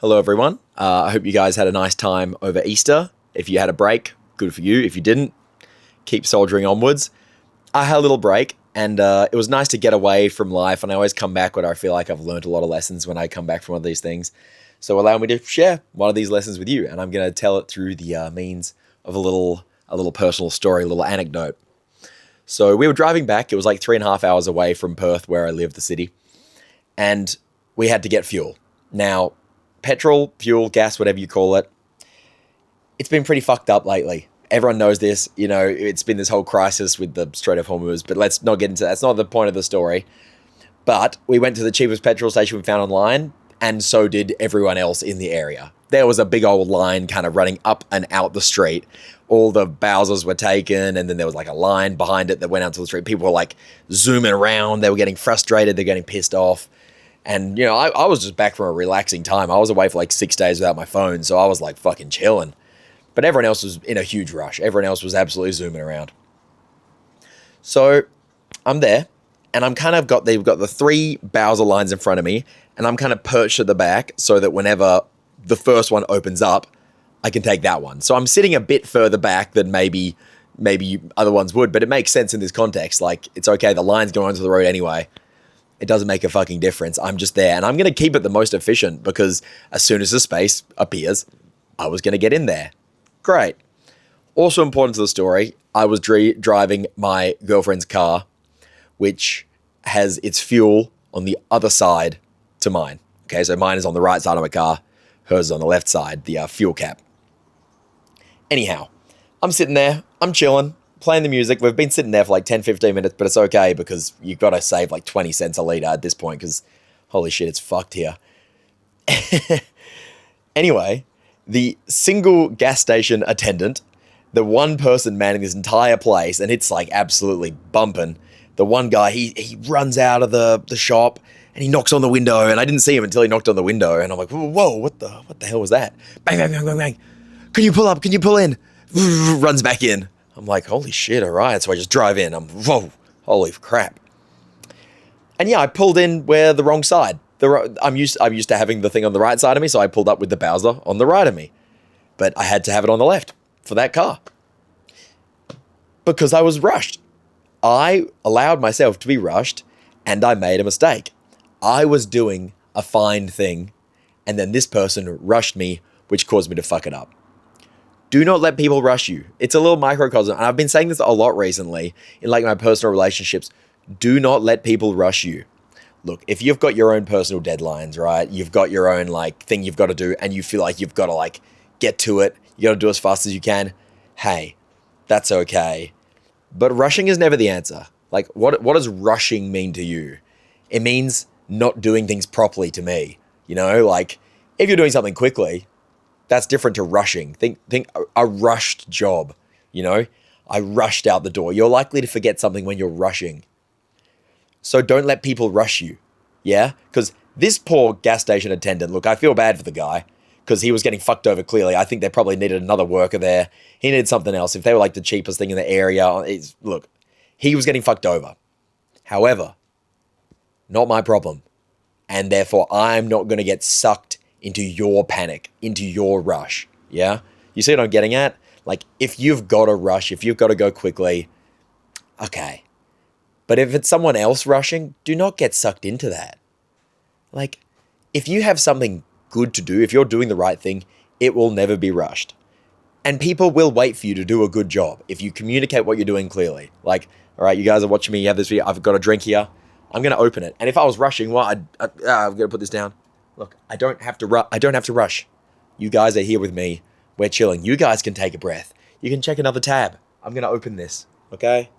Hello, everyone. I hope you guys had a nice time over Easter. If you had a break, good for you. If you didn't, keep soldiering onwards. I had a little break, and it was nice to get away from life. And I always come back when I feel like I've learned a lot of lessons when I come back from one of these things. So allow me to share one of these lessons with you, and I'm going to tell it through the means of a little personal story, a little anecdote. So we were driving back. It was like 3.5 hours away from Perth, where I live, the city, and we had to get fuel. Now, petrol, fuel, gas, whatever you call it, it's been pretty fucked up lately. Everyone knows this. You know, it's been this whole crisis with the Strait of Hormuz, but let's not get into that. That's not the point of the story. But we went to the cheapest petrol station we found online, and so did everyone else in the area. There was a big old line kind of running up and out the street. All the Bowsers were taken, and then there was like a line behind it that went out to the street. People were like zooming around. They were getting frustrated. They're getting pissed off. And, you know, I was just back from a relaxing time. I was away for like 6 days without my phone, so I was like fucking chilling. But everyone else was in a huge rush. Everyone else was absolutely zooming around. So I'm there, and they've got the 3 Bowser lines in front of me, and I'm kind of perched at the back so that whenever the first one opens up, I can take that one. So I'm sitting a bit further back than maybe other ones would, but it makes sense in this context. Like, it's okay, the line's going onto the road anyway. It doesn't make a fucking difference. I'm just there, and I'm going to keep it the most efficient because as soon as the space appears, I was going to get in there. Great. Also important to the story, I was driving my girlfriend's car, which has its fuel on the other side to mine. Okay, so mine is on the right side of my car, hers is on the left side, the fuel cap. Anyhow, I'm sitting there, I'm chilling, playing the music. We've been sitting there for like 10, 15 minutes, but it's okay because you've got to save like 20 cents a litre at this point because holy shit, it's fucked here. Anyway, the single gas station attendant, the one person manning this entire place, and it's like absolutely bumping. The one guy, he runs out of the shop and he knocks on the window, and I didn't see him until he knocked on the window, and I'm like, whoa, what the hell was that? Bang, bang, bang, bang, bang. Can you pull up? Can you pull in? Runs back in. I'm like, holy shit, all right. So I just drive in. Whoa, holy crap. And yeah, I pulled in where the wrong side. I'm used to having the thing on the right side of me, so I pulled up with the Bowser on the right of me. But I had to have it on the left for that car. Because I was rushed. I allowed myself to be rushed, and I made a mistake. I was doing a fine thing, and then this person rushed me, which caused me to fuck it up. Do not let people rush you. It's a little microcosm, and I've been saying this a lot recently in like my personal relationships. Do not let people rush you. Look, if you've got your own personal deadlines, right? You've got your own like thing you've got to do, and you feel like you've got to like get to it. You got to do as fast as you can. Hey, that's okay. But rushing is never the answer. Like, what does rushing mean to you? It means not doing things properly to me. You know, like if you're doing something quickly, that's different to rushing. Think a rushed job, you know? I rushed out the door. You're likely to forget something when you're rushing. So don't let people rush you, yeah? Because this poor gas station attendant, look, I feel bad for the guy because he was getting fucked over clearly. I think they probably needed another worker there. He needed something else. If they were like the cheapest thing in the area, look, he was getting fucked over. However, not my problem. And therefore, I'm not going to get sucked into your panic, into your rush, yeah? You see what I'm getting at? Like, if you've got to rush, if you've got to go quickly, okay. But if it's someone else rushing, do not get sucked into that. Like, if you have something good to do, if you're doing the right thing, it will never be rushed. And people will wait for you to do a good job if you communicate what you're doing clearly. Like, all right, you guys are watching me, you have this video, I've got a drink here, I'm going to open it. And if I was rushing, well, I'm going to put this down. Look, I don't have to rush. You guys are here with me. We're chilling. You guys can take a breath. You can check another tab. I'm going to open this, okay?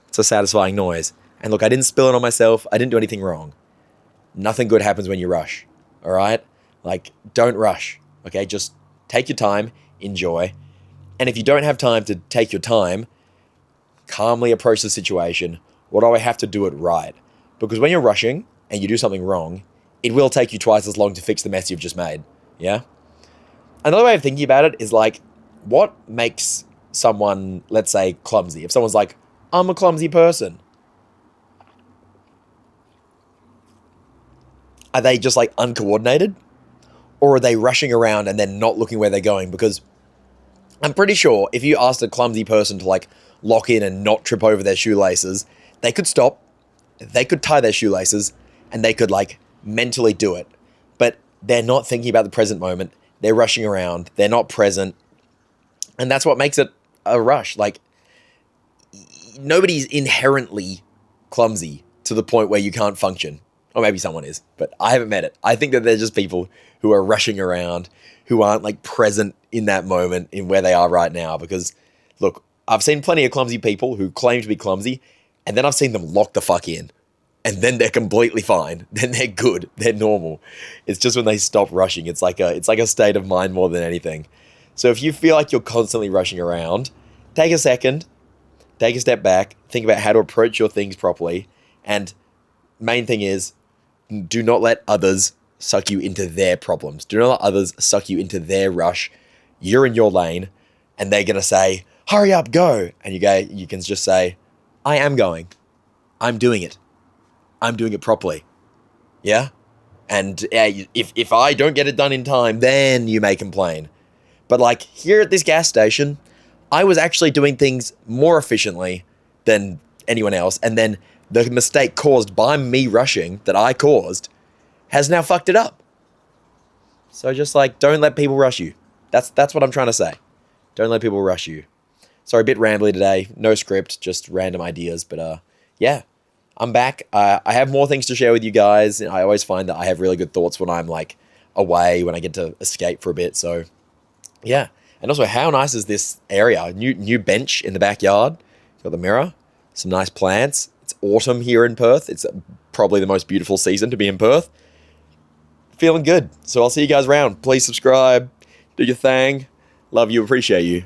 It's a satisfying noise. And look, I didn't spill it on myself. I didn't do anything wrong. Nothing good happens when you rush, all right? Like, don't rush, okay? Just take your time, enjoy. And if you don't have time to take your time, calmly approach the situation. What do I have to do it right? Because when you're rushing and you do something wrong, it will take you twice as long to fix the mess you've just made, yeah? Another way of thinking about it is like, what makes someone, let's say, clumsy? If someone's like, I'm a clumsy person. Are they just like uncoordinated? Or are they rushing around and then not looking where they're going? Because I'm pretty sure if you asked a clumsy person to like lock in and not trip over their shoelaces, they could stop, they could tie their shoelaces, and they could like mentally do it. But they're not thinking about the present moment. They're rushing around. They're not present. And that's what makes it a rush. Like, nobody's inherently clumsy to the point where you can't function. Or maybe someone is, but I haven't met it. I think that they're just people who are rushing around, who aren't like present in that moment in where they are right now. Because look, I've seen plenty of clumsy people who claim to be clumsy, and then I've seen them lock the fuck in. And then they're completely fine. Then they're good. They're normal. It's just when they stop rushing. It's like a state of mind more than anything. So if you feel like you're constantly rushing around, take a second, take a step back, think about how to approach your things properly. And main thing is, do not let others suck you into their problems. Do not let others suck you into their rush. You're in your lane, and they're going to say, hurry up, go. And you can just say, I am going. I'm doing it. I'm doing it properly. Yeah? And if I don't get it done in time, then you may complain. But like here at this gas station, I was actually doing things more efficiently than anyone else. And then the mistake caused by me rushing that I caused has now fucked it up. So just like, don't let people rush you. That's what I'm trying to say. Don't let people rush you. Sorry, a bit rambly today. No script, just random ideas. But yeah, I'm back. I have more things to share with you guys. I always find that I have really good thoughts when I'm like away, when I get to escape for a bit. So yeah. And also, how nice is this area? New bench in the backyard. Got the mirror. Some nice plants. It's autumn here in Perth. It's probably the most beautiful season to be in Perth. Feeling good. So I'll see you guys around. Please subscribe. Do your thing. Love you. Appreciate you.